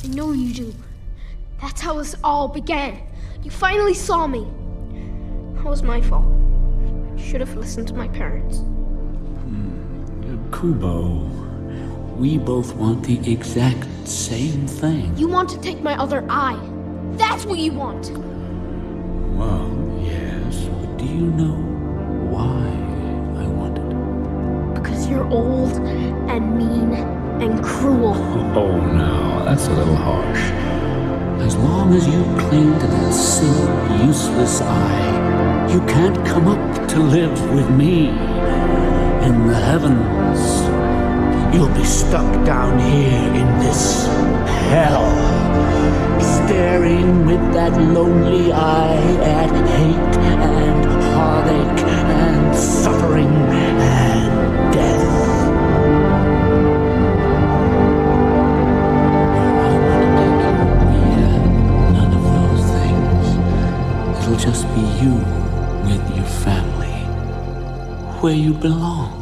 I know you do. That's how this all began. You finally saw me. That was my fault. I should have listened to my parents. KUBO, we both want the exact same thing. You want to take my other eye. That's what you want. Well, yes, but do you know why I want it? Because you're old and mean and cruel. Oh, no, that's a little harsh. As long as you cling to that same useless eye, you can't come up to live with me in the heavens. You'll be stuck down here in this hell, staring with that lonely eye at hate and heartache and suffering and death. I want to take you with me, none of those things. It'll just be you with your family, where you belong.